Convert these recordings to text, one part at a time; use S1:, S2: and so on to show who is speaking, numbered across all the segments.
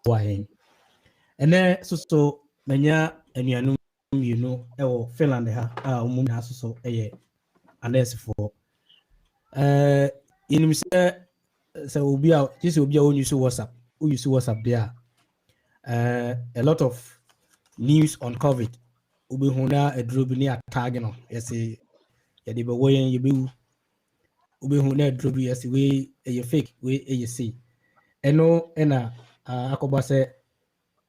S1: why. And then so many anuanum you know Finland ha umum so unless for in so obi a just obi a use WhatsApp who use WhatsApp there a lot of news on COVID ubi huna a drop ni a tag no yes ya de be woyen ye be ubi huna a drop yes we a fake we a see eno ena akoba se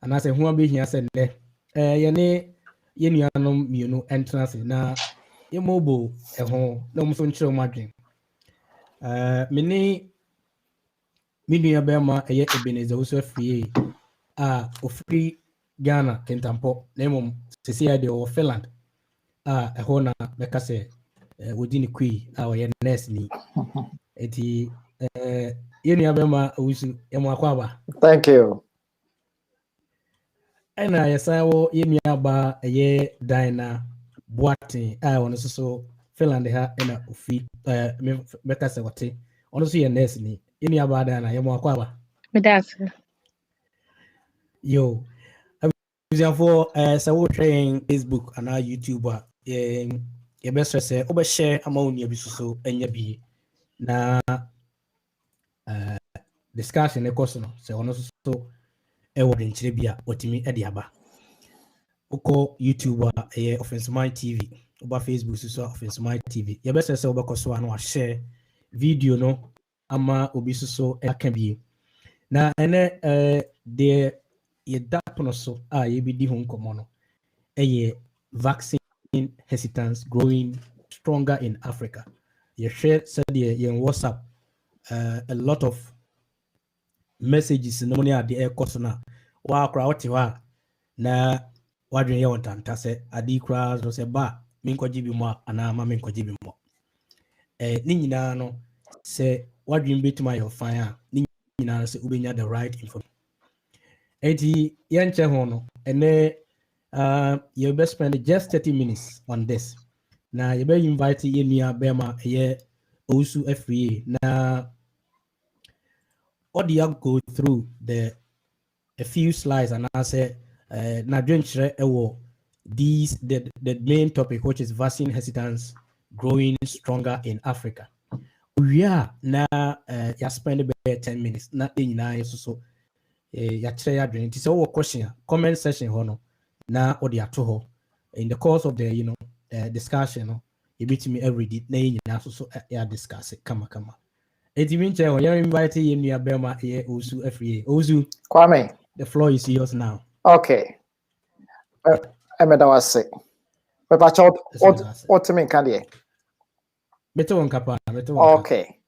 S1: anase ho be hia se ne ye ne ye nuanom mienu entrance na ye mobo ho na mo so nkyere mo adwen mini nua bema eye Ebenezer Uso free ofri Ghana kentampo na mom sesi ya de o Finland ɛhɔ na bɛka sɛ wodi ne kui ɔyɛ nurse ni eti yɛnua bɛma awusu yɛmo akɔ aba.
S2: Thank you.
S1: ɛna yɛsan wɔ yɛnua ba ɛyɛ Dina Boaten ɔno nso so Finland ha ɛna ofi bɛka sɛ wɔte ɔno nso yɛ nurse ni yɛnua ba Dina yɛmo akɔ aba.
S3: Medase.
S1: Yo for sɛ wohwɛ Facebook anaa YouTube a yɛbɛsrɛ sɛ wobɛhyɛ ama wo nua bi so anya bi na discussion ɛkɔ so no sɛ ɔno so ɛwɔ dwenkyerɛ bi a wɔtumi de aba wokɔ YouTube a ɛyɛ Offensive Mind TV woba Facebook so Offensive Mind TV yɛbɛsrɛ sɛ wobɛkɔ so a na wahyɛ video no ama obi so aka bi na ɛnɛ deɛ yɛda pono so yɛbɛdi ho nkɔmmɔ no ɛyɛ vaccine hesitance growing stronger in Africa. Yɛhwɛ sɛdeɛ yɛn WhatsApp a lot of messages no ne ade ɛkɔ so na waakora wote hɔ a na wadwen yɛ wɔ ntanta sɛ ade koraa so sɛ ba menkɔgye bi mu a anaa ma menkɔgye bi mu ne nyinaa no sɛ wadwen bɛtumi ayɛ ɔfan a ne nyinaa no sɛ wobɛnya the right information. Eti yenche hono ene you best spend just 30 minutes on this. Na you be invite yenia bema ye osu FA na audio go through a few slides and I say na dwenchre ewo these the main topic which is vaccine hesitance growing stronger in Africa. We are na ya spend about 10 minutes na nyina so yɛakyerɛ yɛ adwene nti sɛ wowɔ question a comment section hɔ no na wode ato hɔ in the course of the discussion no yɛbɛtumi ready na yɛ nyinaa so yɛadiscuss kamakama ɛnti menkyerɛ hɔ yɛn invite yɛ nnua bɛma yɛ Osu afiri Osu
S2: Kwame,
S1: the floor is yours now.
S2: Okay. Emeda wase. Pepacha what me kan de?
S1: Beto nkapa.
S2: Okay.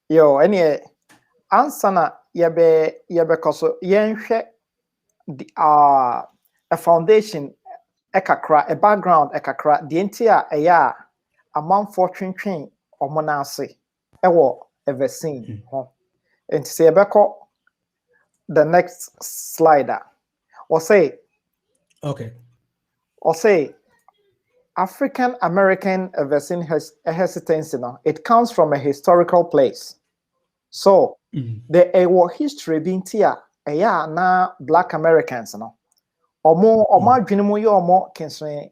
S2: Yo, any answer na yebe koso yenhwe a foundation ekakra a background ekakra the entire eya amanfo twentwen omona ase ewo ever seen ho enti se yebeko the next slider or say African American vaccine has a hesitancy now. It comes from a historical place. So the history being here, na Black Americans no. Omo adwene yo omo kenso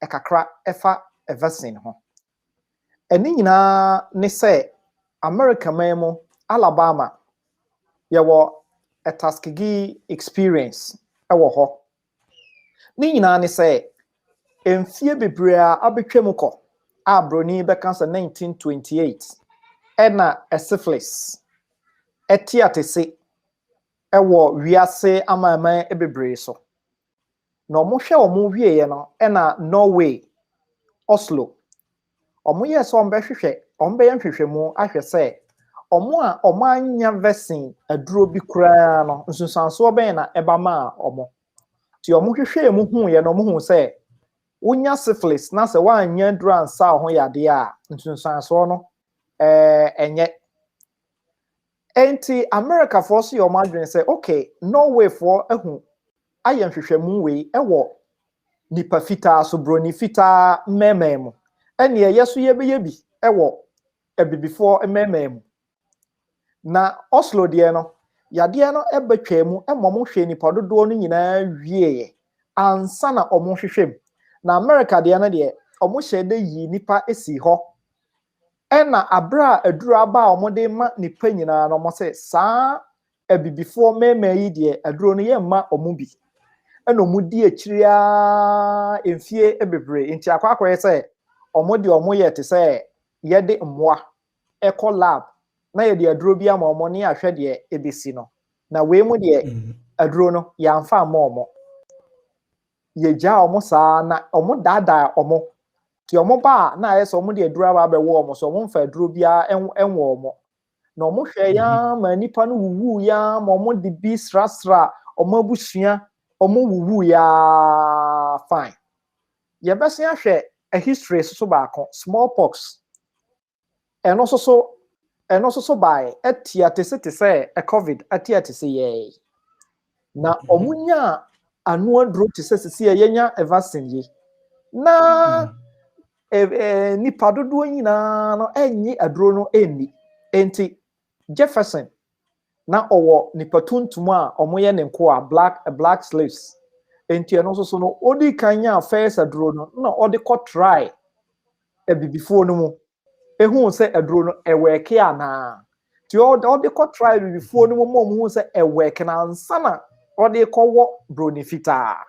S2: ekakra efa a vaccine ho. Eni nyina ne say America memo Alabama yawo a Tuskegee experience ewo ho. Ni nyina ne say emfie bebrea abetwam kɔ abroni bɛka sɛ 1928 ɛna syphilis etiatese ɛwɔ wiase amaman ebebree so na ɔmo hwɛ ɔmo wieye no ɛna Norway Oslo ɔmo yɛ sɛ ɔmo bɛhwehwɛ ɔmo bɛyɛ nhwehwɛmu ahwɛ sɛ ɔmo anya vaccine aduro bi koraa no nsunsuanso bɛn na ɛba ma ɔmo ti ɔmo hwehwɛ mu hu yɛ no ɔmo hu sɛ unya syphilis na se wa anya duru ansa ho yade a nsunsuanso no enye enti America for so your madwene say okay Norway for ahu ayen hwehwemu we ewo nipa fitaa so broni fitaa memem ene yeso yebeye bi ewo ebibifo memem na Oslo de no yadeɛ no ɛbɛtwa mu ɛma ɔmo hwɛ nipa dodoɔ no nyinaa wie ansa na ɔmo hwehwɛ mu na America deɛ no deɛ ɔmo hyɛ de yi nipa esi hɔ ɛna abra aduru aba a ɔmo de ma nipa nyinaa no ɔmo sɛ saa abibifoɔ mɛɛmɛ yi deɛ aduro no yɛ mma ɔmo bi ɛna ɔmo di akyiri a mfie bebree nti akɔyɛ sɛ ɔmo de ɔmo yɛ te sɛ yɛde mmoa ɛkɔ lab na yɛde aduro bi ama ɔmo ne ahwɛ deɛ ebesi no na wei mu deɛ aduro no yɛamfa ama ɔmo yɛgya ɔmo saa na ɔmo daadaa ɔmo ti ɔmo ba na ayɛ sɛ ɔmo de aduro aba abɛwɔ ɔmo so ɔmo mfa aduro biara ɛnwɔ ɔmo na ɔmo hwɛ ya ma nipa no wuwu ya ma ɔmo de bi srasra ɔmo abusua ɔmo wuwu ya fine yɛbɛsen ahwɛ a history so baako smallpox ɛno so by atia te sɛ a covid atia te sɛ yɛ na ɔmo nya anu aduro te sɛ sisi yɛnya a vaccine yi na nipa dodoɔ nyinaa no enyi aduro no enni enti Jefferson na ɔwɔ nipa tuntum a ɔmo yɛ ne nko a black slaves enti ɛno so no odi kan nya first aduro no na ɔde kɔ try ebibifoɔ no mu ehu sɛ aduro no ɛwɛke ana ti ɔde kɔ try ebibifoɔ no mu ma ɔmo hu sɛ ɛwɛke na ansana ɔde kɔwɔ broni fitaa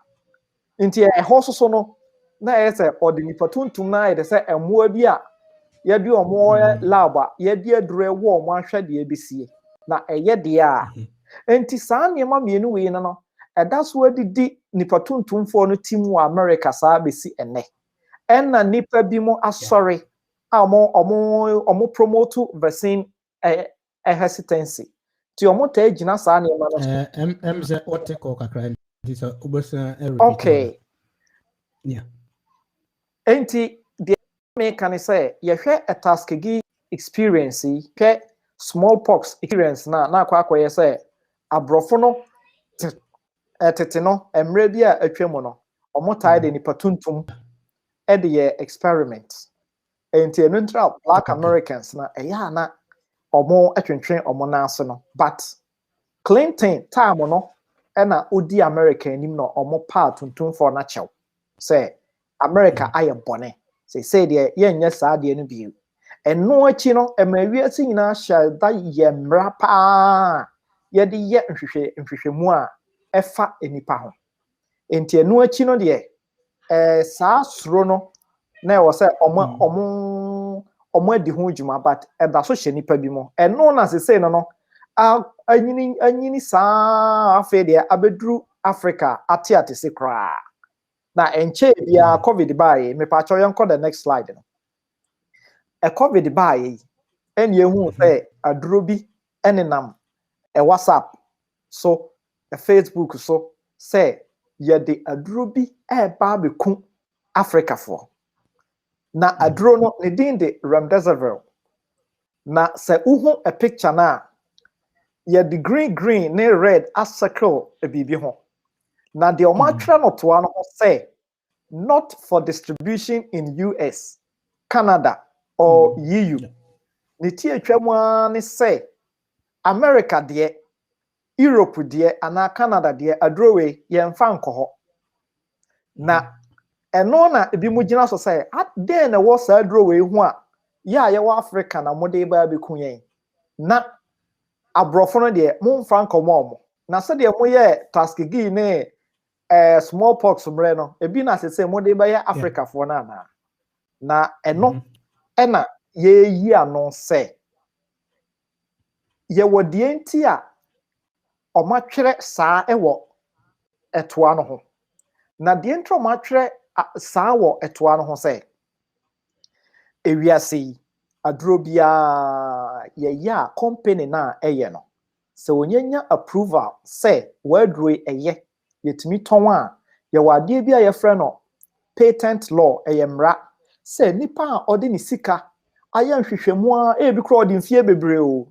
S2: nti ɛhɔ so no na ɛyɛ sɛ ɔde nipa tuntum na yɛ sɛ ɛmoa bi a yɛde ɔmo lab a yɛde aduro ɛwɔ ɔmo ahwɛ deɛ ebesie na ɛyɛ deɛ a enti saa nneɛma mmienu wei no ɛda so adidi nipa tuntumfoɔ no team wɔ America saa besi ɛnɛ ɛna nipa bi mo asɔre a ɔmo promote vaccine hesitancy ti ɔmo taa gyina saa nneɛma no
S1: sɛ ɔte kɔ kakra nti sɛ wobɛsa
S2: okay yeah enti deɛ meka ne sɛ yɛhwɛ a Tuskegee experience yi hwɛ smallpox experience na akɔyɛ sɛ aborɔfo no tete no mmerɛ bi a atwa mu no ɔmo taa de nipa tuntum ɛde yɛ experiment enti ɛno ntra black Americans na ɛyɛ ana ɔmo atwentwen ɔmo n'ase no but Clinton time no ɛna odi America anim na ɔmo paa tuntumfoɔ n'akyɛw sɛ America ayɛ bɔne sɛ deɛ yɛnyɛ saa deɛ no bio ɛno akyi no ɛma wiase nyinaa hyɛ da yɛ mmara paa yɛde yɛ nhwehwɛmu a ɛfa nipa ho enti ɛno akyi no deɛ saa soro no na ɛwɔ sɛ ɔmo adi ho dwuma but ɛda so hyɛ nipa bi mu ɛno na sesei no anyini saa afei deɛ abɛduru Africa ate se koraa na enche bia COVID baaye me pa cho yɛnkɔ the next slide no COVID baaye ɛne ehu sɛ aduro bi ɛnenam WhatsApp so Facebook so sɛ yɛde aduro bi ɛba beku Africa for na aduro no ne din de remdesivir na sɛ uhu a picture na yɛde green ne red ascircle ebibi ho na de omatwa no toa no say not for distribution in US, Canada or EU. Ne tie twamwa ne say America de Europe de ana Canada de adrowe yemfa nkoho. Na eno na ebi mu gina so say den na wo sa adrowe hu a ya ye wa Africa na mo de ba beku yen. Na abrofo no de mo mfa nkomo omo. Na se de mo ye Tuskegee ne smallpox mre no ebi na sese mo de ba ya Africa fo na eno ena ye yi ano se ye wodi enti a omatwere saa ewo etoa no ho na de ntro omatwere saa wo etoa no ho se ewiase aduro bia ye ya company na eye no se onyanya approval se waduro eye yetimi ton a ye wade bia ye frɛ no patent law eyemra se nipa a ode ni sika aye nhwehwemu a ebi kro ode mfie bebre o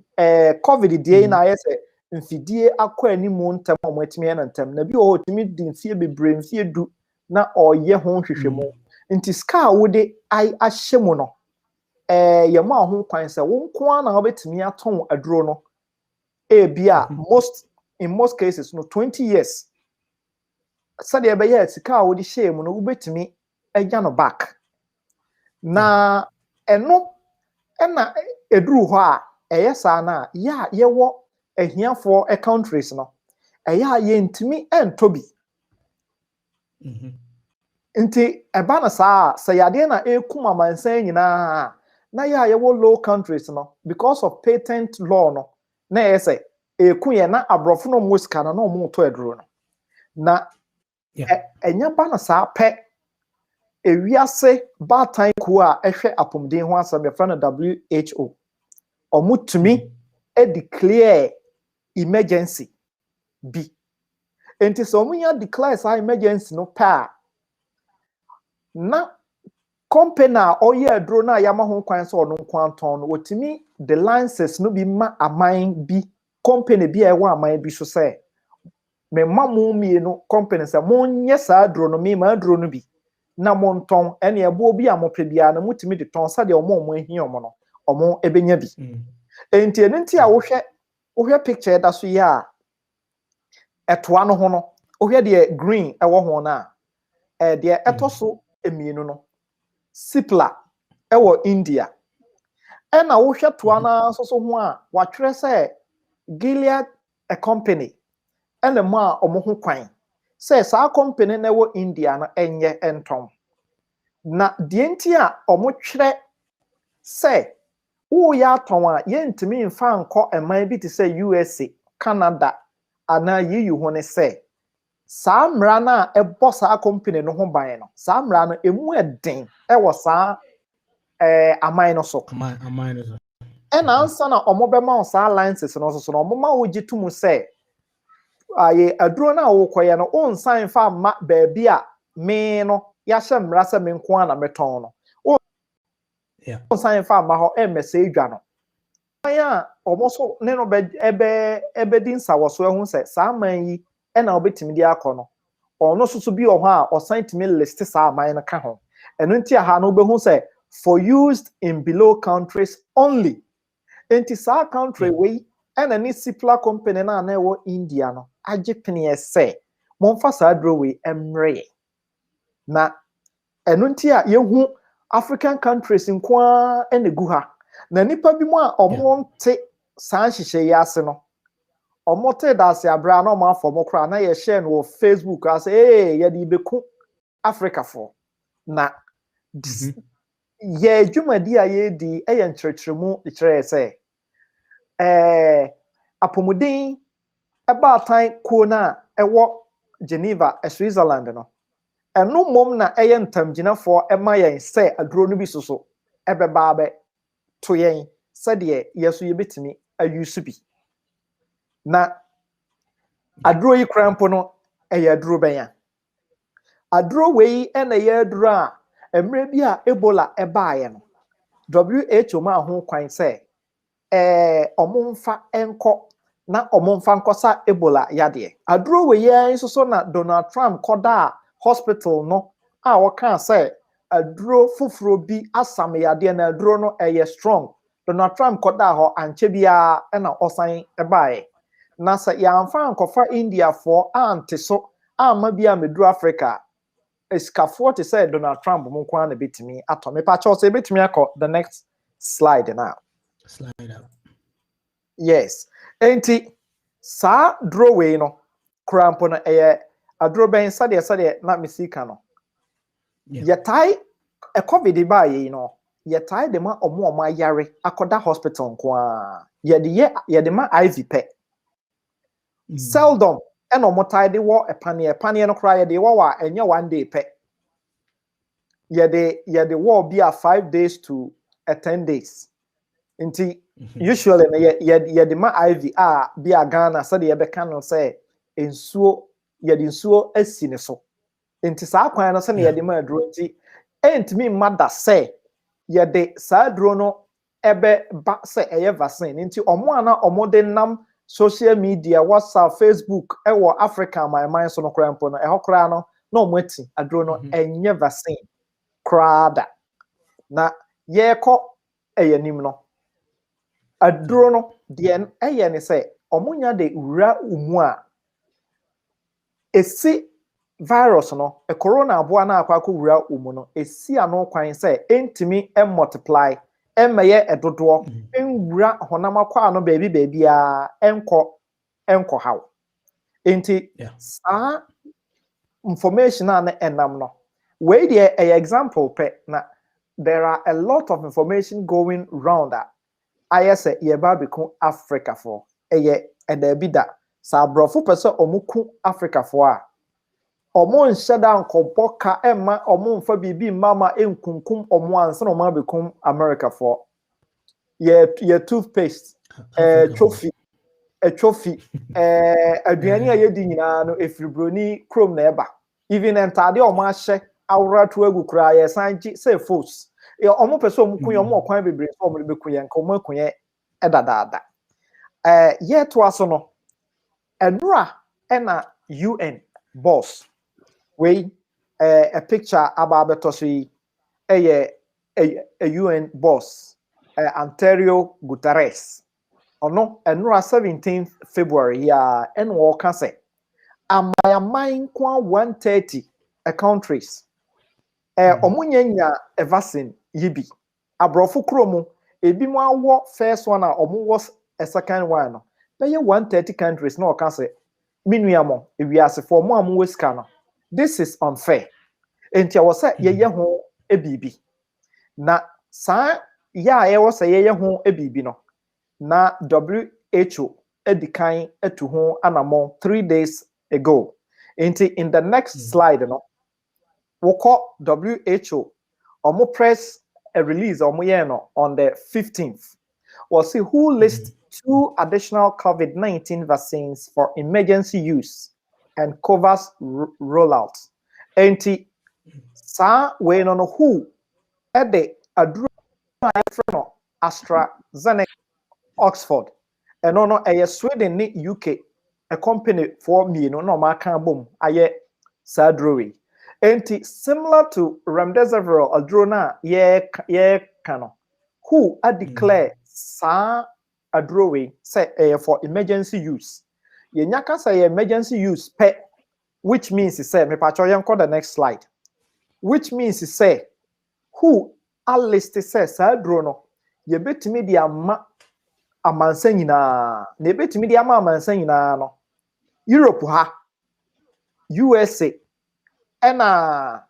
S2: COVID die na aye se mfidie akɔ animu ntem a mwetimi na ntem na bi o timi di mfie bebre mfie du na oye ho nhwehwemu nti ska wode ai ahyemu no ye ma ho kwan se wo nko na obetimi aton aduro no ebia most in most cases no 20 years said ebe ya sika wo di share mu no wobetimi agya no back na eno na eduru ho a eye saa na ya ye wo ahiafo countries no eye ye ntimi entobi nti eba na saa say ade na ekuma mansan nyina na ya ye wo low countries no because of patent law no na ye say ekuye na abrofo no musika na mo to eduru no na enya ba na saa pe ewiase batan ku a ehwe apomden ho asam ye na WHO omutumi declare emergency bi enti so omunya declare sa emergency no pa na company oye adro na yama ho kwan so no kwanton no wotimi the licenses no bi ma aman bi company bi a ewa aman bi so say me mamu mi no company say monye sa adro no me ma adro no bi na monton ene ebo bi a mope bia na mutimi de ton sa de omo ahia omo no omo ebenya bi enti enti a wohwe picture da so ya etoa no ho no wohwe de green ewo ho na de etoso emienu no Sipla ewo India ena wohwe toa na so ho a watwere say Gilead a company ena ma omo ho kwan say sa company na ewo India na enye entom na de enti a omo twere say wo ya ton a ye ntimi mfa nko eman bi te say USA Canada ana EU ho ne say sa mra na ebo sa company no ho ban no sa mra no emu eden ewo sa aman no so
S1: aman no so
S2: ena ansa na omobema on sa alliances no so no omoma wo gitumu say aye aduro na wo koye no on sign fa ma ba bia me no ya hye mra se me nko na meton no on sign fa ma ho message dwa no ya omoso ne no ebe din sawoso ehun say sa aman yi ena obetimi di akono ono susu bi o ho a o sign to me list sa aman no ka ho eno nti aha no behu say for used in below countries only enti sa country we ena ni Sipla company na na ewo India no age pene say monfa sa dro we emre na eno nti a yehu African countries nkwa enegu ha na nipa bi mu a omonte sa nhihye yase no omote da se abra na omo afọ mokra na ye share no Facebook as ye di beku Africa for na ye dwumadi a ye di eye nkyerkyeremu kire say apomuden eba atan ko na ewo Geneva Switzerland no eno mom na eye ntamgyinafo ema yen say aduro no bi soso ebeba be to yen sede yeso ye betimi ayusu bi na aduro yi krampo no eye aduro benya aduro wei ena ye aduro a emre bi a Ebola ebaaye no WHO ma ho kwan say omonfa enko na omonfa nkosa Ebola yade aduro wei yen soso na Donald Trump koda hospital no a waka say aduro fufuro bi asam yade na aduro no eye strong Donald Trump koda ho anche bia na osan ebaaye na sa yamfa nkofa India for antiso ama bia meduru Africa eskafo te say Donald Trump mo kwa na betimi atome pa cho say betimi akọ the next slide now yes enti sa drawway no krampo no aduro ben sade na misika no yetai COVID ba ye no yetai de ma omo ayare akoda hospital nko a ye de ma IV pe seldom eno motai de wo epane no kra ye de wo wa enye 1 day pe ye de wo be a 5 days to 10 days nti usually ye de ma IV a be a Ghana so de ye be kan no say ensuo ye de nsuo asi ne so nti sa kwan no se ne ye de ma aduro nti entimi mada say ye de sa aduro no ebe ba say eye vaccine nti omo ana omo de nam social media WhatsApp Facebook ewo Africa my so no krampo no eho kra no na omo ati aduro no enye vaccine krada na ye ko eyanim no aduro no de eye ne say omunya de wura umu a esi virus no a corona aboa na akwa wura umu no esi ano kwan say entimi multiply emmeye edodo enwura honam akwa no baby a enko haw enti saa information na enam no we dey a example pe na there are a lot of information going round that I say yeba beku Africa for eye edabida sa brofo pese omuku Africa for a omo nhyeda nkoboka emma omo mfa bibi mama enkunkum omo ansa no ma bekum America for ye toothpaste trophy aduani a yedi nyina no efiribroni chrome na eba even entade omo ahye awra to agu kura ye sanji say force omo pese omuku ye omo kwan bebre so omo beku ye nka omo akunye edadaada ye to aso no enura ena UN boss we a picture about betosi a UN boss Antonio Guterres ono enura 17th February ya enwo ka say amayaman kwa 130 countries omunyanya a vaccine yibi abrofo kromo ebi mo awo first one a omo was a second one no be 130 countries no ka say minuamo ewiase for mo am weska no this is unfair enti I say ye ho ebibi na sa ya ye was ye ho ebibi no na WHO edikan etu ho anamo 3 days ago enti in the next slide no woko WHO omo press a release on the 15th was see who lists 2 additional COVID-19 vaccines for emergency use and covers rollout. Enti sa we no who at the adru from AstraZeneca Oxford and no a Sweden ni UK a company for me no ma kan bom aye sadrowi. Enti similar to remdesivir adrona ye kano who are declare sa adrowe say for emergency use ye nyaka say emergency use pe which means say me pacho yen the next slide which means say who are listed say sa adro ye betimi di ama amansa nyina na betimi di ama amansa nyina no Europe ha USA ena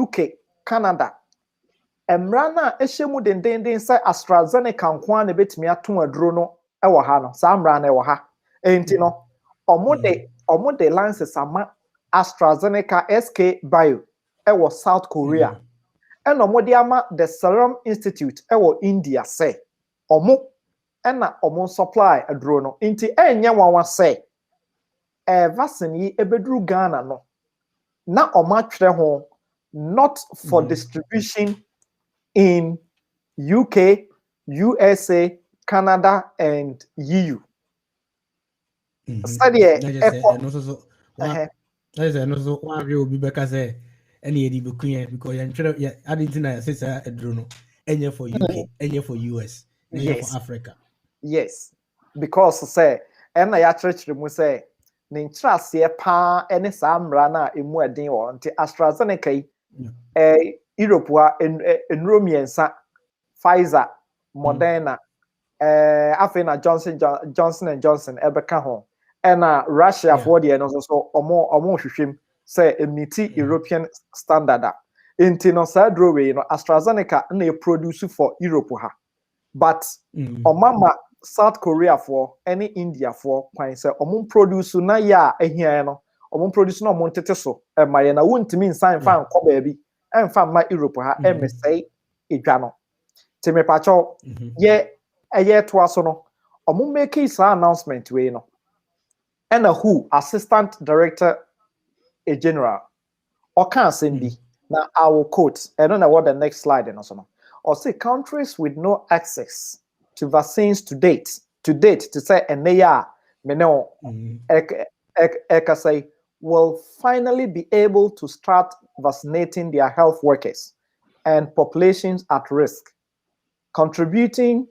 S2: UK Canada emrana ehemu dendenden say AstraZeneca nko na betimi aton aduro no ewo ha no sa mrana ewo ha enti no omo de lances ama AstraZeneca SK Bio ewo South Korea ena omo de ama the Serum Institute ewo India say omo ena omo supply aduro no enti enye wanwa say vaccine yi ebeduru Ghana no na omatwere ho not for distribution in UK, USA, Canada, and EU. Study
S1: one will be because any because I didn't know sister Adruno, any for UK, any for US, any for Africa.
S2: Yes, because say, and I church mu say, Nintrase pa any samra na emu edin wo nti AstraZeneca Europe wa enromiensa Pfizer Moderna afena Johnson and Johnson ebeka ho ena Russia for the no so omo hwehwem say emiti European standard nti no sa drowe no AstraZeneca na produce for Europe ha but omama South Korea for any India for kwan say omon produce na ya ehia no omon produce na omon tete so maye na wontimi nsan fa nko ba bi emfa ma Europe ha emsei edwa no teme pacho ye eye to aso no omon make his announcement we no and who assistant director a general or can send be now I will quote I don't know what the next slide and also or say countries with no access to vaccines to date to say and they are say will finally be able to start vaccinating their health workers and populations at risk, contributing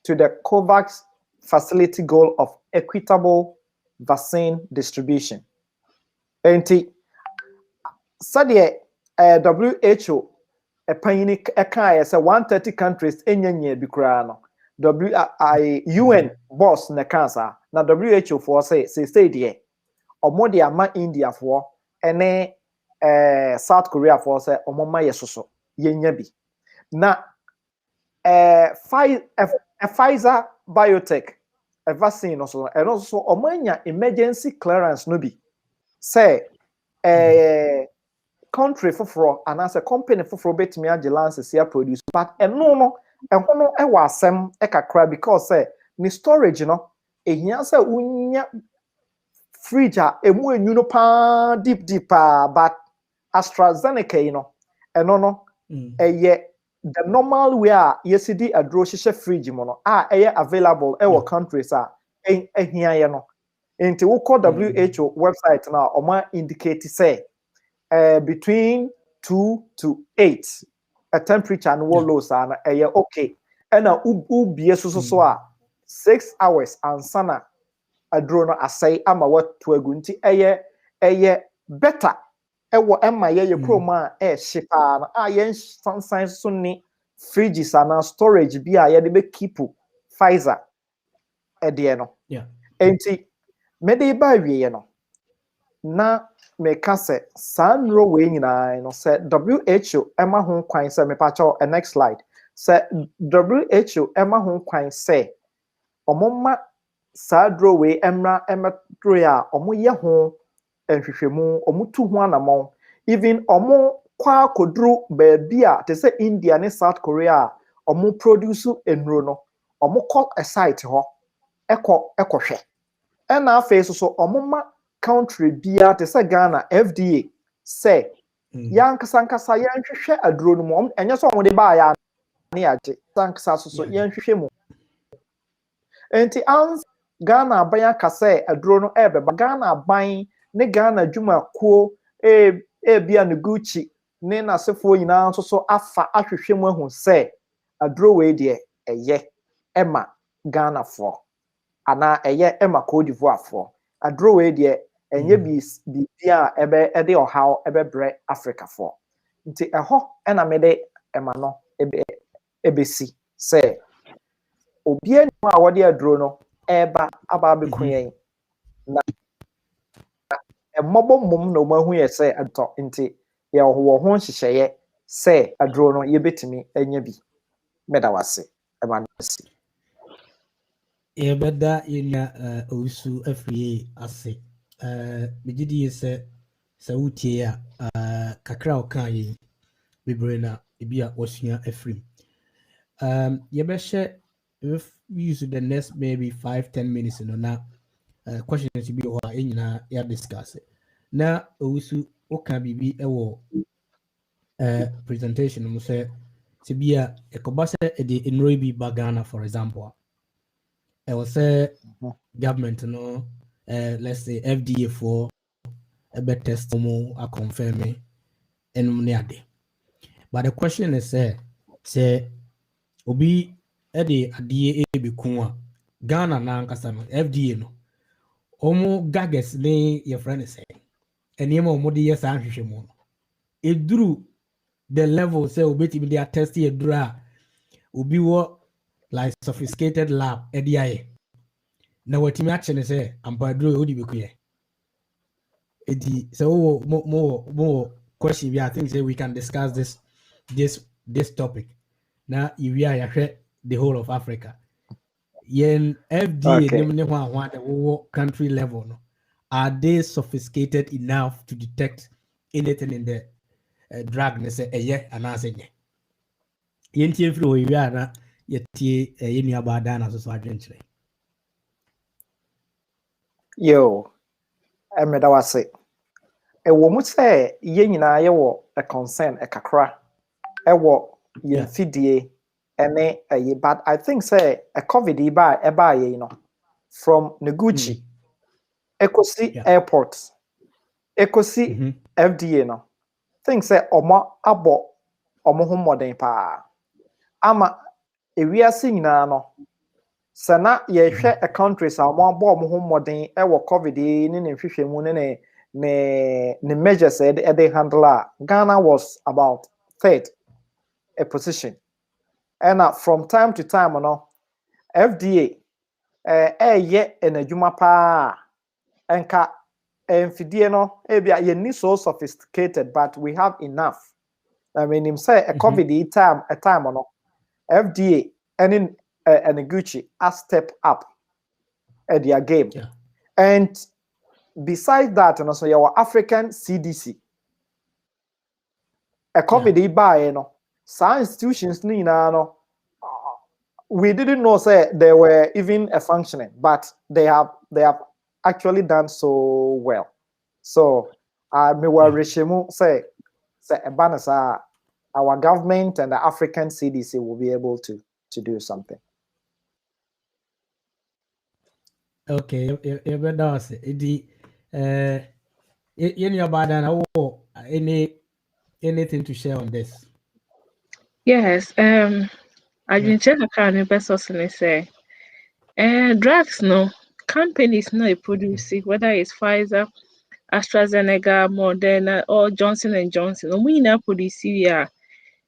S2: to the COVAX facility goal of equitable vaccine distribution. Enti sade WHO epanyini eka say 130 countries enyanye bi kura no UN boss na cancer na WHO for say de omo de ama India for ene South Korea for say omo ma yesoso yenya bi na Pfizer biotech a vaccine also and also omo emergency clearance no bi say country for and as a company for betimi age lances here produce but no e wa asem e kakra because say ni storage no ehia say unya fridge emu enyu no pa deep but AstraZeneca you know no the normal way yesidi adro hye fridge mo no available e countries ehia ye no into we call WHO website now oma indicate say between 2 to 8 a temperature and low sana okay and ubie so 6 hours and sana adro no asai ama what to agunti better ewo emma ye chroma shipa na yen sansan so ni fridges and storage bi a ye de be keep Pfizer no enti me dey ba wie no na me ka se sanro we nyina no se WHO ema ho kwan se me pa cho next slide se WHO ema ho kwan se omomma sadro we emra emetro ya omoye ho enhwehwemu omutu ho anamon even omo kwa kodru baabia te se India ne South Korea omo produce enro no omo call a site ho ekohwe ena face so omoma country bia te se Ghana FDA say yankasa yanhwehwe aduro no mo enye so omode ba ya ne age sankasa so yanhwehwe mu enti ans Ghana aban akase aduro no ebeba Ghana aban ne Ghana dwuma kuo bia no Gucci ne nasefo nyina so afa ahwehwe mu ahu se aduro we de eye ema Ghana for ana eye ema Cote d'Ivoire for aduro we de enye bia ede ohaw bre Africa for nti eho ena mede ema no ebesi se obia ni a wode aduro no eba aba be kunyen na emmobo mum na omahu ye se ato nti ye ho hyehyeye se aduro no ye betimi anya bi meda wase eba no si
S1: ye beda yenya osu afrie ase megidi se wutie a kakra oka yi bebre na ebia osua afrim ye be share if we use the next maybe 5-10 minutes no na questions bi o enyina ya discuss na osu oka bibi ewo presentation mo se bia ekobase e enroy bi bagana for example I will say government no let's say FDA for a better test mo a confirm me and ade but the question is say obi ede adie be kun Ghana na nkasa no FDA no omo gages ne your friend say enema omo de yes ahwehwe mo no eduru the level say obetimi dey test eduru a obi wo like sophisticated lab edi na watimi action say ampaduro odi bekuye edi so more question we I think say we can discuss this topic now if we are the whole of Africa yen FDA the country level no are they sophisticated enough to detect anything in the drug ne say eye anasenye yen tie free we are na yetie yenu abada na so adwenkyere
S2: yo emeda wase ewo mu se ye nyina ye wo a concern e kakra ewo ye fidie ene but I think say a COVID ba ye no from Neguchi ekosi airport ekosi FDA no think say omo abo omo ho modern pa ama ewiase nyina no sana ye hwɛ a countries a mo abo mo ho modern e wo covid ni ne hwehwɛ mu ne measures e dey handle Ghana was about third a position and from time to time no FDA ye en adwuma pa enka mfidie no ebia ye ni so sophisticated but we have enough. I mean him say a COVID time no FDA and Gucci has stepped up at their game.
S1: Yeah.
S2: And besides that, and also your African CDC, a COVID by some institutions we didn't know say they were even functioning, but they have actually done so well. So me were reshimu say our government and the African CDC will be able to do something.
S1: Okay, anything to share on this?
S3: Yes, I didn't check a car in person say drugs no companies no produce whether it's Pfizer, AstraZeneca, Moderna or Johnson & Johnson. We now produce here.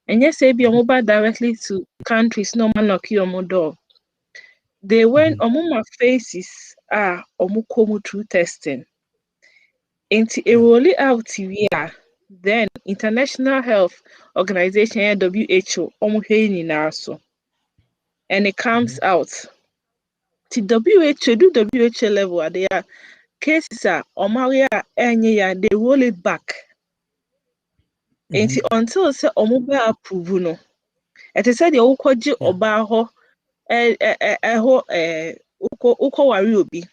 S3: And yes, say be mobile directly to countries no man knock your door. They went on my faces omukomu through testing. Into a rolling out TV then International Health Organization WHO so and it comes out to WHO do WHO level at their cases they roll it back. Until say omuba approve no. It is said the ukwaji oba ho uko wari obi.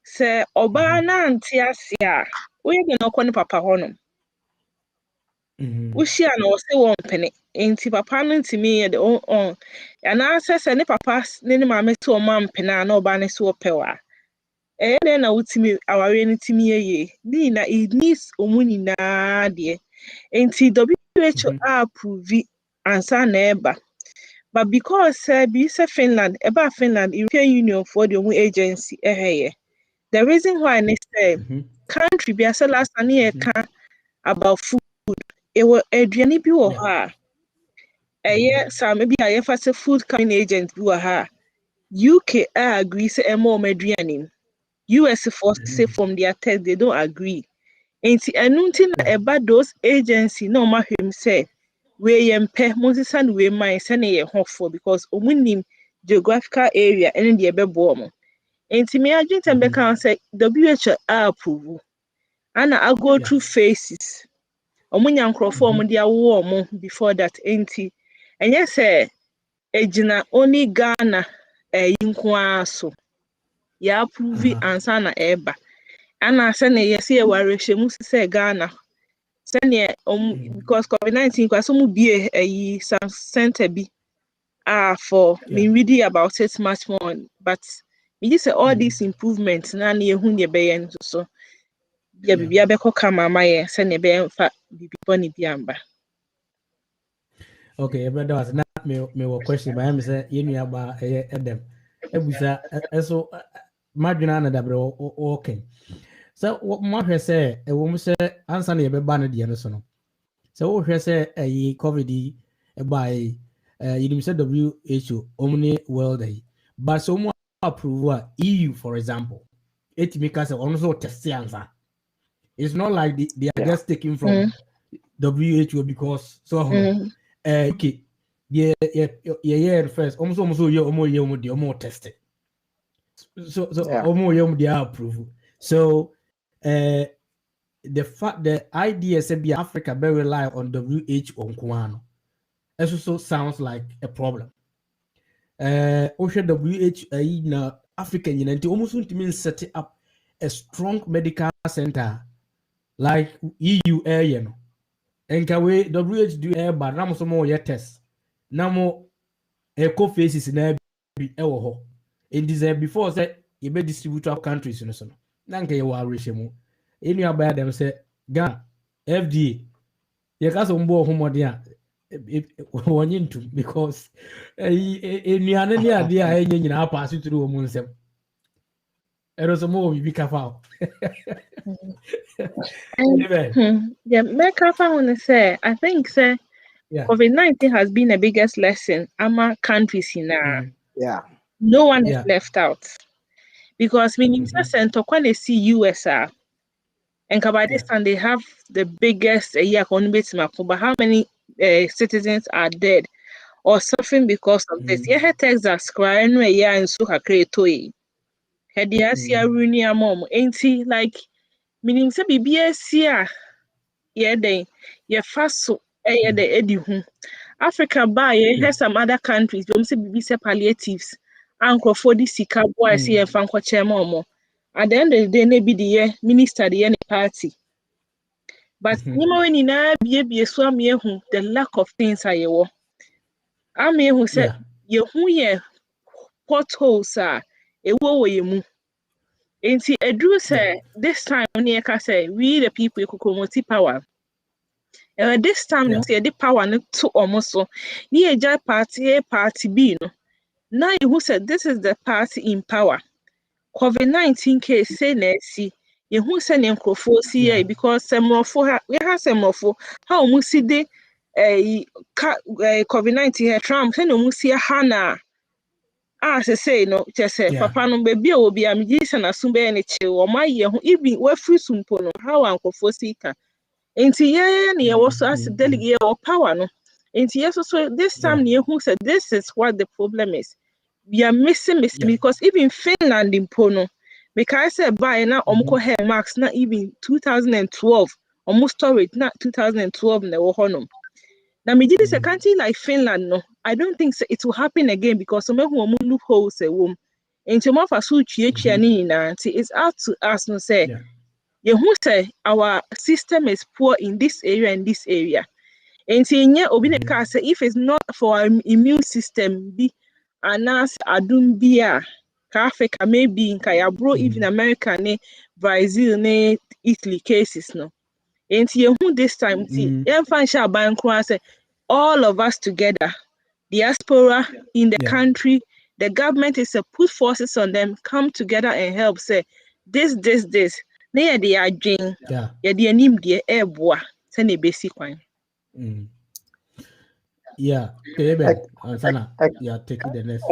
S3: Se oba na ante ase a oye de no kɔ ne papa hɔ no. Ushia na ɔse wɔn pene. Enti papa no ntimi yɛ de on. Ana se ne papa ne maame se ɔma mpene na ɔba ne se ɔpɛwa. Ɛyɛ na wutimi aware ne timi yɛ. Ni na it needs omuni na de. Enti WHO approve ansa na eba. But because be say Finland European Union for the agency the reason why I say country be as last year about food it was aduane bi wo ha some maybe I say food coming agent bi wo ha UK agree say more aduane US first say from their test they don't agree enti enunti na eba those agency no ma hwem say we yempe Moses we mine send ye hofo because omunim geographical area and the ebebo mo. Enti me agent and can say WHO approve. And I go through phases. Omunya nkrofo mo dia wo mo before that enti. And yes ejina only Ghana yinko aso. Ya approve ansa na eba. Ana send yes ye ware hwemu say Ghana because COVID-19 because some be a some center be for me reading about it much more but me say all these improvements na na ehun ye be so ya bibia be koka mama ye se ne be mfa bibi boni bi amba.
S1: Okay, brother was not me question but I say yenu aba edem ebusa eso madwena na dabre okay. So what more say e wo mu say answer na ye be ba no de no so no. So what we say a COVID by you said WHO Omni World Day, but so more approve EU for example. It make us also test answer. It's not like they are just taking from WHO because so okay yeah first almost you test it. So almost they approve. So the idea is be Africa very rely on WHO on Kuano. It also sounds like a problem. WHO in Africa, almost means setting up a strong medical center like EU area. And can we WHO do air but now some more test. Now more eco faces in air be in this before say you be distributor countries in so. Nanke you are rishemu. Any about them say Ghana FDA you can so mbo homodin one into because in the idea I pass it through months. It was a more we careful.
S3: Yeah, make up on say I think say
S1: Yeah.
S3: COVID-19 has been the biggest lesson among countries in
S2: Yeah.
S3: no one is
S1: Yeah.
S3: left out. Because we need to send to when they see US and by this time they have the biggest economy, but how many citizens are dead or suffering because of this? Yeah, Texas crying a year and so her creatoy. Had the Asia Runia mom, ain't he like meaning to be BSC? Yeah, they fast so the Eddie Africa by has some other countries, don't say BBC palliatives, Uncle for the Sika boy, see a Franco Chairman. At the end of the day, maybe the year minister the any party. But you know, when you be a swami, the lack of things I you. I mean, who said, you who ye potholes are a woe you move. And see, a drew say this time when you can say, we the people who come power. And this time, you see the power to almost so near J party B. No. Now who said this is the party in power. COVID-19 case say na see you who send nkrofo see because some of we have some of how mu see the COVID-19 Trump say no mu see hana say no just say papa no baby obi am gi se na so be ne che o ma ye ho even we free sumpo no how nkrofo see ka enti ye na ye was as delegate or power no enti yes so this time you who said this is what the problem is. We are missing because even Finland in Pono, because I said by now omko hair marks not even 2012, almost storage not 2012 in the honum. Now me this a country like Finland no, I don't think so it will happen again because some who loopholes a womb. In Choma Fasuchi it's up to us no say. You who say our system is poor in this area and this area. And say if it's not for our immune system be anas adum bia ka Africa maybe in Kayabro even America ne Brazil ne Italy cases no. And you who this time see financial bank say all of us together, diaspora in the country, the government is to put forces on them, come together and help say this. Na the adwin ya the anim de eboa say na basic kwan.
S1: Yeah, Kebe, Ansana, taking the next.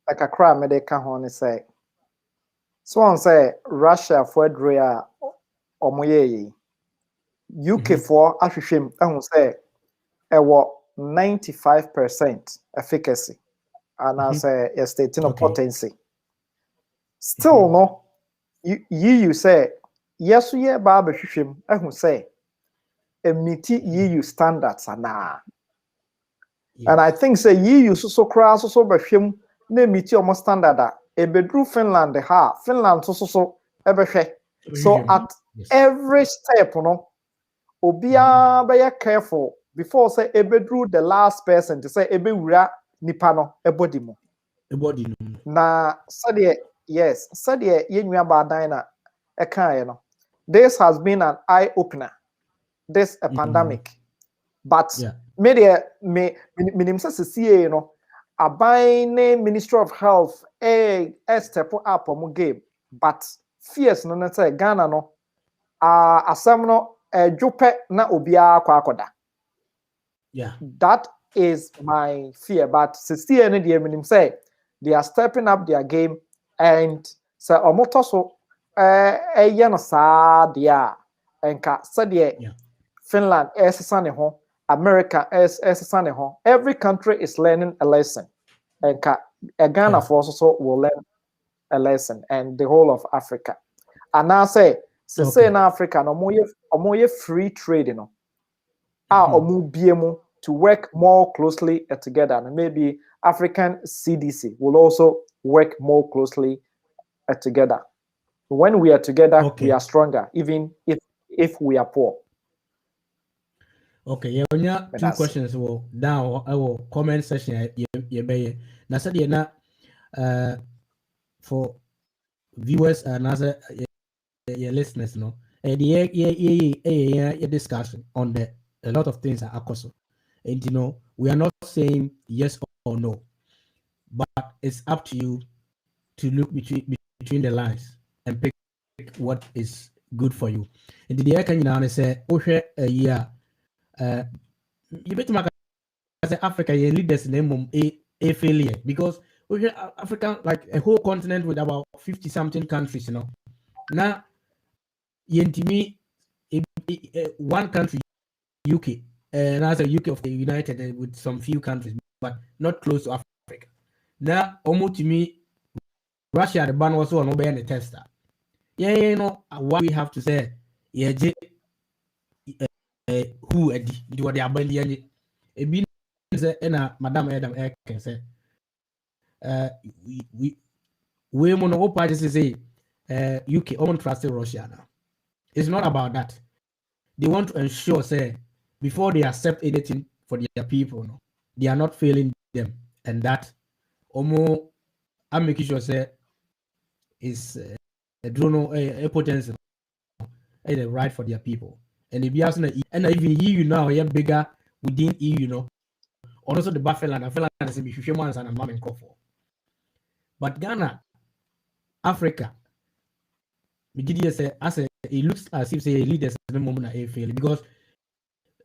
S2: Kakra me de ka ho ne say. So on say Russia for Adria omoye UK for ahwehwem ehun say ewo 95% efficacy and as a state of potency. Still no you say yes ye ba behwehwem ehun say meet EU standards ana. And I think say EU so cross so behwem na meet your standard e bedru Finland Finland so ebehwe. So at every step no obia be careful before say ebedru the last person to say ebewura nipa no ebodi mu. Na said yenua badan na ekaye no. This has been an eye opener. This a pandemic. But media minim say no aban Ministry of Health step up on game. But fears no say Ghana no asem no jope na obia kwakoda. That is my fear. But see any the minim say they are stepping up their game and say omoto so no sa dia enka said Finland esesane ho, America esesane ho. Every country is learning a lesson. And Ghana for also will learn a lesson, and the whole of Africa. And now say in Africa, no more free trade, you know. To work more closely together, and maybe African CDC will also work more closely together. When we are together, we are stronger, even if we are poor.
S1: Okay, yeah, we have two questions. Well, now I will comment section. Now, said for viewers and other listeners, no, discussion on a lot of things are also. And we are not saying yes or no, but it's up to you to look between the lines and pick what is good for you. And the idea can say, a year, you bet my Africa, your leaders name a failure because Africa, like a whole continent with about 50 something countries, Now, me one country, UK, and as a UK of the United with some few countries, but not close to Africa. Now, almost to me, Russia, the ban was on obeying the tester. Yeah, what we have to say, yeah, who do what they are buying. A bin say, Madam Adam can say, we mono parties say, UK, almost trusted Russia now. It's not about that. They want to ensure, say, before they accept anything for their people, they are not failing them, and that I'm making sure, say, is a drone a potential the right for their people. And if you ask, and even EU now, you're bigger within EU, also the Finland is a big months and a mom and for. But Ghana, Africa, it looks as if say leaders the moment are failing because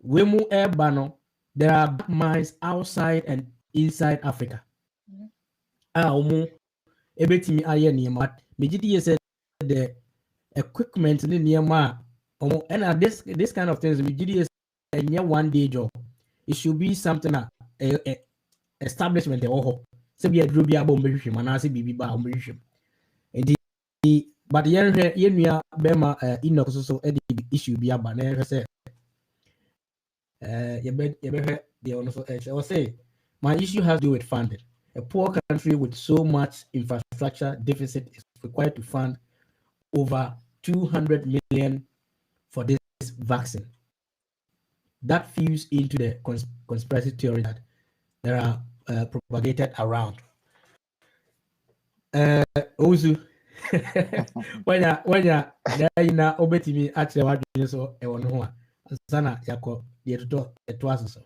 S1: we move there are mines outside and inside Africa. Everything I near the equipment near and this kind of things a near 1 day job. It should be something a establishment so be a drubia bomb and I say baby ba but yen bema so issue be about say I will say my issue has to do with funding. A poor country with so much infrastructure deficit is required to fund over 200 million for this vaccine. That feeds into the conspiracy theory that there are propagated around. Also, when you obey me actually what you so a one sana yako it was so.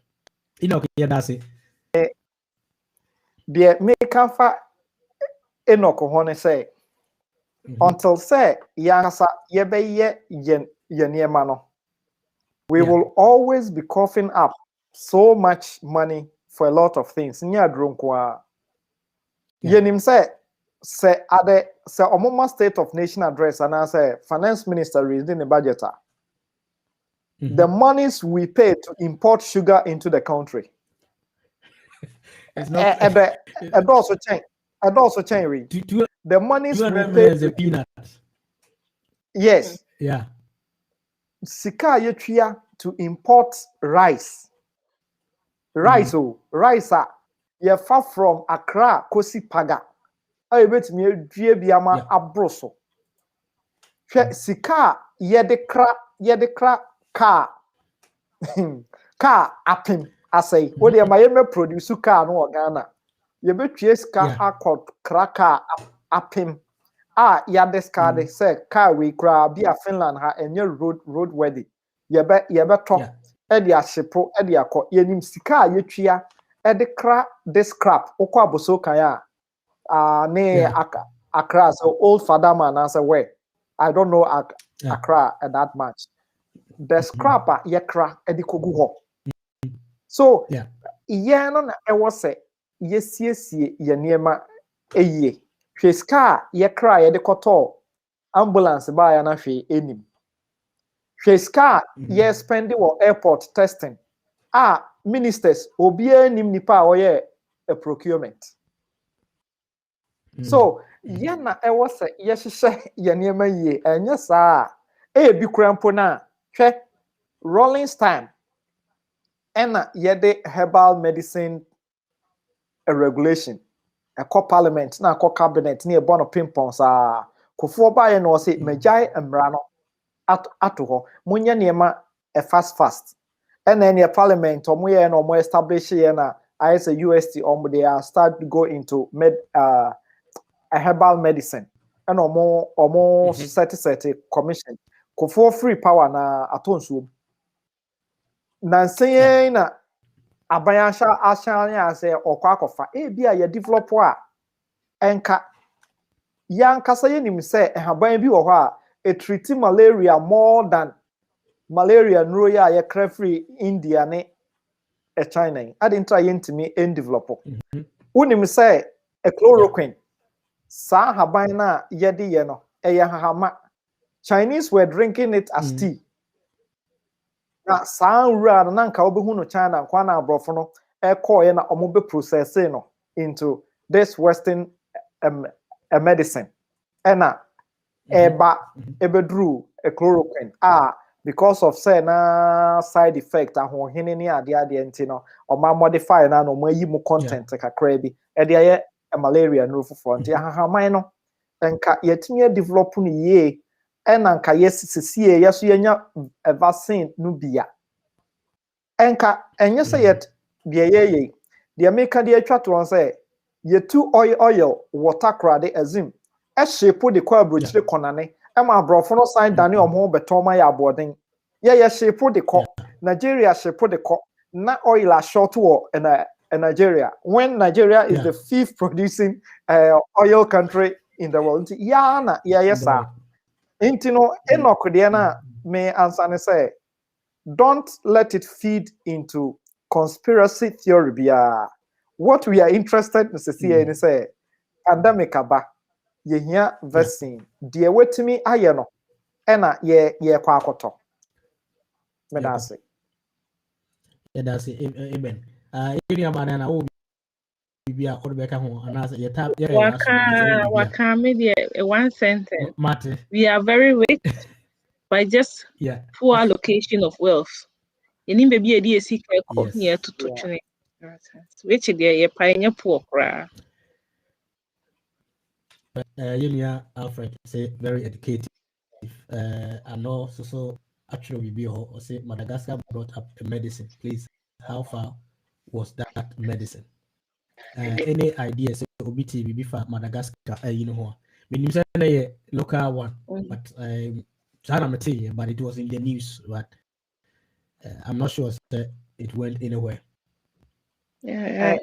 S1: That's it.
S2: The make fa enoko ho ne say until say yansa yebeye yeniema no we will always be coughing up so much money for a lot of things nya dronkwa yenim say ade say omoma state of nation address and I say finance minister reading the budget the monies we pay to import sugar into the country
S1: it's not
S2: also change the monies we pay
S1: the peanuts.
S2: Yes.
S1: Yeah.
S2: Sika yetria to import rice. Rice ye far from Accra Kosi Paga. I bet me due biama abroso. Sika yedekra car. Car apim asay. What dey my produce car no Ghana. Ye betue sika akot kraka apim. Yadescard say car we cry be a Finland ha and your road worthy. Yebe top Edia Shipo Edia ko yenim sika yetria edekra this crap okwa boso kaya ne Accra so old father man answer where I don't know Accra at that much. The scrapper yekra edikogu ho. So no na ewo say yesiesie ye niema eye. Hweska ye cry ye de koto ambulance ba ya na hwe enim. Hweska ye spend wo airport testing. Ministers obi enim nipa oye a procurement. So ye na e wo se ye hwehwe ye niema ye enye saa bi krampo na hwe Rollins time ena ye de herbal medicine a regulation a parliament na cabinet na ebo no pimpon saa kofo ba ye no say majai emra no ato ho munya niema a fast and then your parliament omo ye no mo establish ye na as a UST they are start to go into a herbal medicine and omo set commission kofo free power na atonsuo na say na abayasha ashanya say okwa akofa bia ye develop a enka yankasa yenim say ehaban bi wo ho a treat malaria more than malaria nuro ya ye kra free India ne China adin try yentimi en develop unim say a chloroquine sa haban na yede ye no eye hahama Chinese were drinking it as tea na sa nra na nka obehu no China kwa na abrofo no e na omo be processing no into this western medicine ena eba ebedru a chloroquine because of say na side effect ahohene ni ade enti no oma modify na no mayi mu content kakra bi e de aye malaria no fofo nti ahahaman no enka yetimi develop no ye ena nka yesisie yeso yenya a vaccine no bia enka enye say yet de ye make de atwa to on say yetu oil water crade azim e shape de kwa brochire konane e ma brofo no sign dane omo beton ma ya aboden ye shape de ko Nigeria shape de ko na oil a short war in Nigeria when Nigeria is the fifth producing oil country in the world ya na yesa intino enoch de na me answer ne say don't let it feed into conspiracy theory bia what we are interested in say pandemic aba yehia vaccine de wetimi aye no ena ye kwa akoto me da say
S1: that's it even area man na o bibia o be ka ho ana say tap
S3: waka me one sentence we are very rich by just poor allocation of wealth yenim be bia de esika ekọ ne atutu twene which dey ye pioneer poor kra
S1: Yunia Alfred say very educative and also so actually be or say Madagascar brought up a medicine. Please, how far was that medicine? Any ideas OBT be for Madagascar? You know, when say a local one, but but it was in the news. But I'm not sure it went anywhere.
S3: I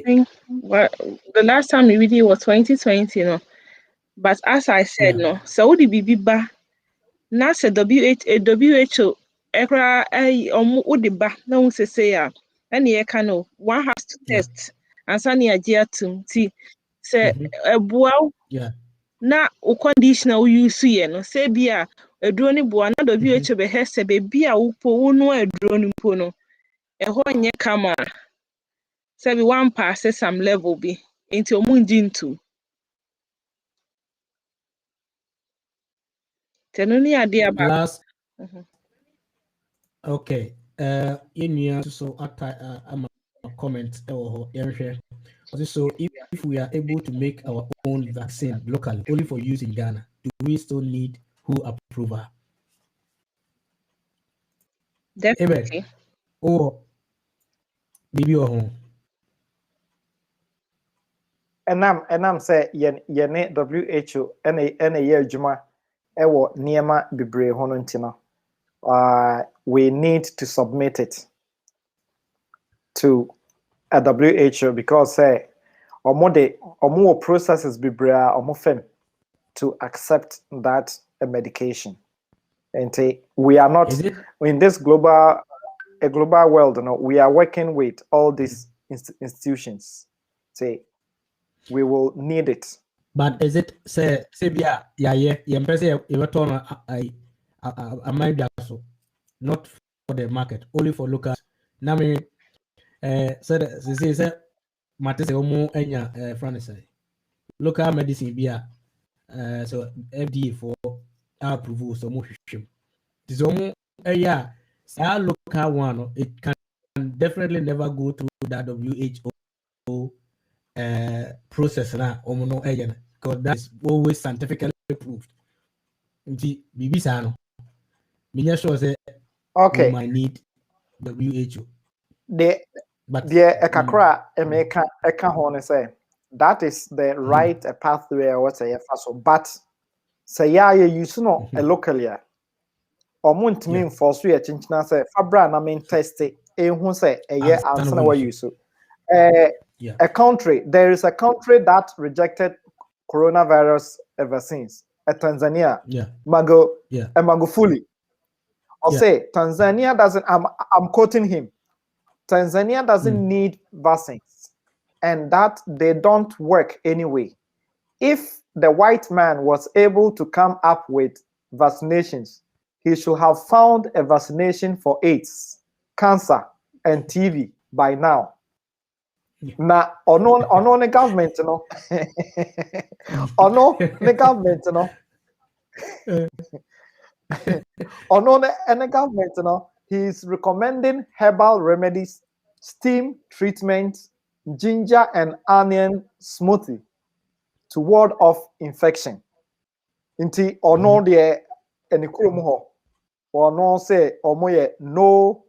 S3: think the last time we did was 2020, no. But as I said, no, Saudi Bibiba, NASA WHO, Ekra, Udiba, no, say, and ye cano, one has to test, and Sanya Giatum, say, a bow, na conditional use, no, say, beer, a drone boy, another WHO behes a baby, a upo, no, a drone puno, a horn ye camera. Say one passes some level be into Munjintu. Tenoni idea about
S1: last. Okay. In your so I'm a comment so if we are able to make our own vaccine locally only for use in Ghana, do we still need WHO approval?
S3: Definitely.
S1: Or maybe your home.
S2: And I'm say ye WHO ene ye adwuma ewo niema bebre ho no ntino we need to submit it to a WHO because say omo processes bebre omo fem to accept that medication. And we are not in this global world, no, we are working with all these institutions. Say we will need it.
S1: But is it say yeah not for the market, only for local. Now me say Matisse omo enya France local medicine bia so FDA for approval so mo hwehwem. This omo sa local one it can definitely never go through that WHO process na omo no because that is always scientifically proved. Nti bibi sa no me sure say we might need WHO.
S2: The ekakra eka ho say that is the right pathway or what say so, but say you use no locally omo ntimi enforce ye chinchina say fabra na main test who say yeah answer
S1: what
S2: what you so there is a country that rejected coronavirus vaccines, Tanzania. Magufuli. I'll say Tanzania doesn't. I'm quoting him. Tanzania doesn't need vaccines, and that they don't work anyway. If the white man was able to come up with vaccinations, he should have found a vaccination for AIDS, cancer, and TB by now. Na ono the government, you know. Ono the government, you know. Ono the government, you know. He's recommending herbal remedies, steam treatments, ginger and onion smoothie to ward off infection. Inti ono de enikurum ho. Ono say omo ye no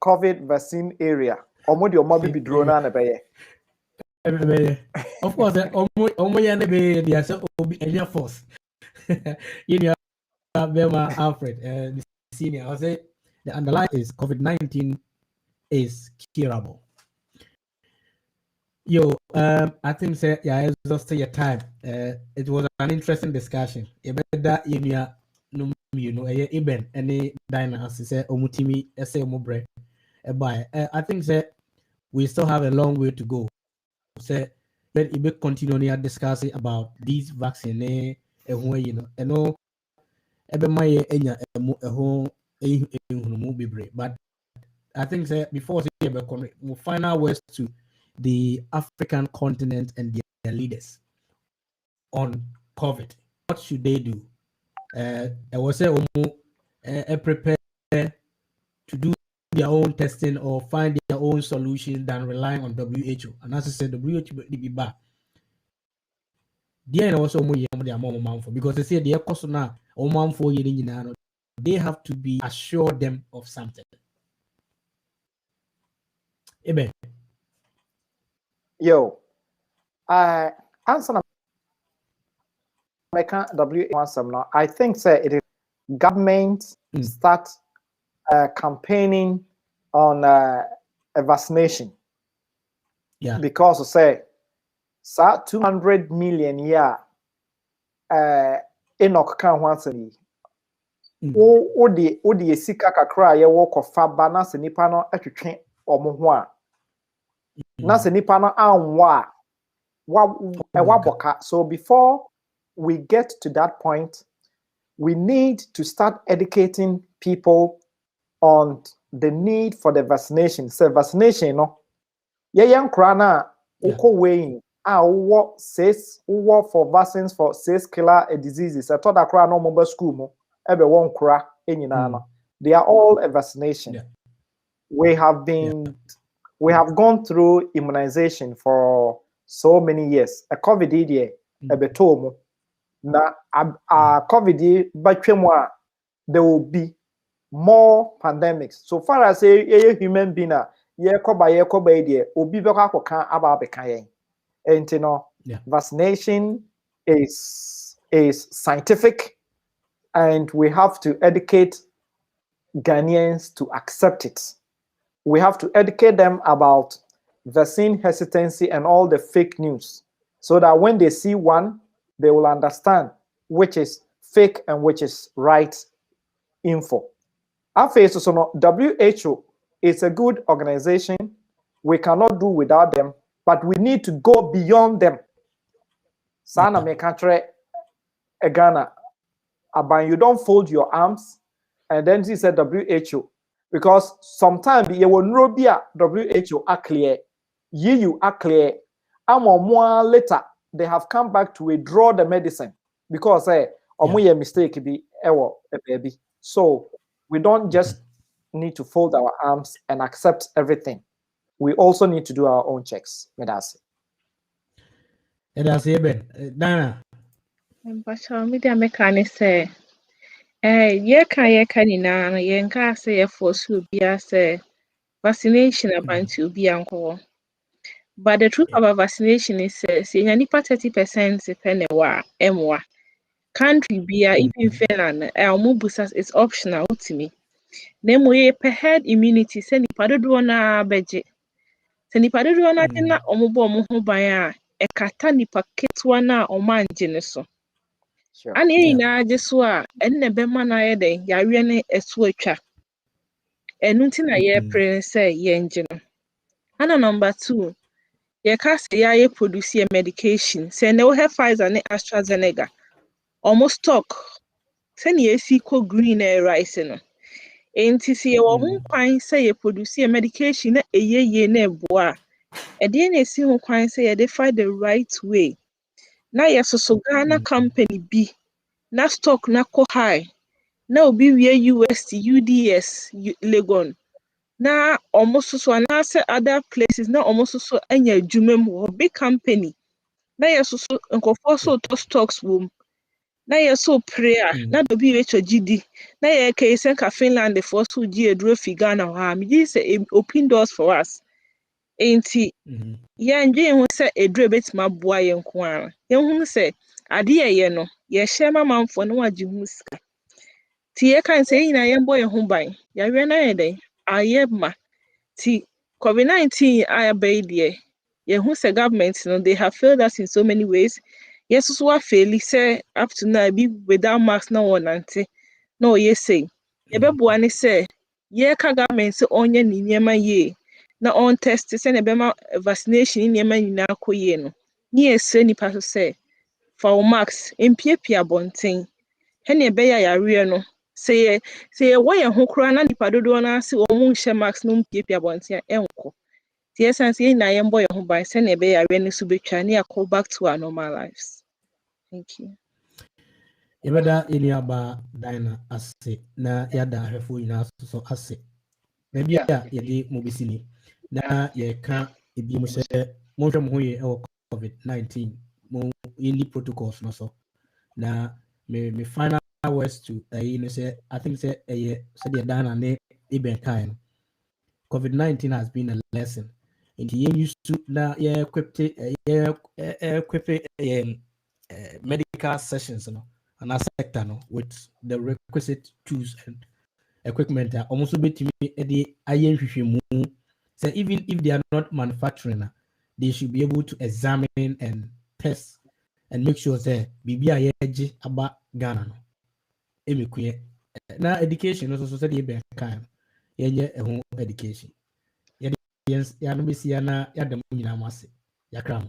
S2: COVID vaccine area. Omo de omo bi drone na be ye.
S1: Of course, omo ya ne be dia say obi Air Force. You know, Bema Alfred, the senior, I say the underline is COVID-19 is curable. Yo, I think say yeah, it's just your time. It was an interesting discussion. That you know, even any dynasty say omutimi say omubre. I think say we still have a long way to go. Say let it continue discussing about these vaccine you know, and no but I think that before we find our ways to the African continent and their leaders on COVID. What should they do? I was say prepare to do their own testing or find their own solution than relying on WHO. And as I said, WHO will be back. Because they say they are now they have to be assured them of something. Amen.
S2: Yo, I answer WHO. I think say it is government start campaigning on a vaccination.
S1: Yeah.
S2: Because say 200 million Enoch can once a year. Odi esika kakra ye wo kofa ba na se nipa no atwetwe omo ho a na se nipa no anwa wa boka. So before we get to that point, we need to start educating people on the need for the vaccination. So vaccination no ye yankra na uko weighing what says for vaccines for 6 killer diseases. I thought that cry no mobile school mo ebe won kra enyina. They are all a vaccination. Yeah. We have gone through immunization for so many years. A COVID idea ebe tomu na COVID batwemu there will be more pandemics. So far as a human being ye koba idea obi be kan aba be kan yen. And you know, vaccination is scientific, and we have to educate Ghanaians to accept it. We have to educate them about vaccine hesitancy and all the fake news, so that when they see one, they will understand which is fake and which is right info. WHO is a good organization. We cannot do without them. But we need to go beyond them. Sana me country a Ghana. But you don't fold your arms and then she said WHO. Because sometimes you will not be a WHO are clear. You are clear. And more later, they have come back to withdraw the medicine. Because a mistake be a baby. So we don't just need to fold our arms and accept everything. We also need to do our own checks. Medasi.
S1: Dana.
S3: But media mechanic say, ye can na ye nka say ye force will be say vaccination about to be uncle. But the truth about vaccination is say nipa 30% depend MWA. Country be even Finland, it's optional to me. na mo ye per herd immunity sɛ nipa dodoɔ na bɛgye sɛ nipa dodoɔ na gye na ɔmo bɔ ɔmo ho ban a ɛkata nipa ketewa na ɔmo angye ne so ana yɛn nyinaa gye so a ɛnna bɛma na ayɛ dɛn yareɛ ne ɛso atwa ɛno nti na yɛpere sɛ yɛngye no ana number 2 yɛka sɛ yɛayɛ produce yɛ medication sɛ na wohɛ Pfizer ne AstraZeneca ɔmo stock sɛnea esi kɔ green rice no enti sɛ yɛwɔ ho kwan sɛ yɛ produce yɛ medication na ɛyɛ na ɛboa ɛdeɛ na esi ho kwan sɛ yɛde find the right way na yɛsoso Ghana company bi na stock na kɔ high na obi wie UST UDS Legon na ɔmo soso anaasɛ other places na ɔmo soso anya adwuma mu wɔ big company na yɛsoso nkɔfoɔ so tɔ stocks wɔ mu na yɛso pray a na obi retwa gidi na yɛka sɛ nka Finland foɔ so gye aduro fi Ghana hɔ a megye sɛ open doors for us enti yɛndwe ho sɛ aduro betuma aboa yɛn nko ara yɛhu sɛ ade yɛ no yɛhyɛ mamanfoɔ no wagye ho sika ti yɛka sɛ yɛn nyinaa yɛmbɔ yɛn ho ban yɛawie na yɛ dɛn ayɛ ma ti COVID-19 ayɛbɛyi deɛ yɛhu sɛ government no they have failed us in so many ways yes so wa faili sɛ up to now bi without mask na wɔnante na ɔyɛ sei yɛbɛboa ne sɛ yɛka government sɛ ɔnyɛ ne nneɛma yie na on test sɛ na bɛma vaccination nneɛma nyinaa kɔ yie no ne yɛsrɛ nipa so sɛ fa wo mask mpiepie abɔnten ɛne ɛbɛyɛ yareɛ no sɛ yɛwɔ yɛn ho koraa na nipa dodoɔ no ase wɔn nhyɛ mask no mpiepie abɔnten a ɛnkɔ ti yɛsan sɛ yɛn nyinaa yɛmbɔ yɛn ho ban sɛ na ɛbɛyɛ yareɛ no so betwa ne yɛakɔ back to our normal lives. Thank you.
S1: Yɛbɛda Eliaba Dina ase na yɛada ahwɛfoɔ nyinaa so ase. Baabi a yɛde mo bɛsi ni na yɛka ebi mo sɛ monhwɛ mo ho yɛ ɛwɔ COVID-19 mo yɛni protocols no so na me final words to no sɛ I think sɛ ɛyɛ sɛdeɛ Dina ne Eben kan no COVID-19 has been a lesson. Nti yɛn used to na yɛequipe medical sessions no and our sector no with the requisite tools and equipment almost betimi the ayen hwehwemu. So even if they are not manufacturing, they should be able to examine and test and make sure that bibi ayeji about Ghana no emekuye na education also said ye ben kan yenye ehun education ya no besi ya na ya dem nyina mase yakra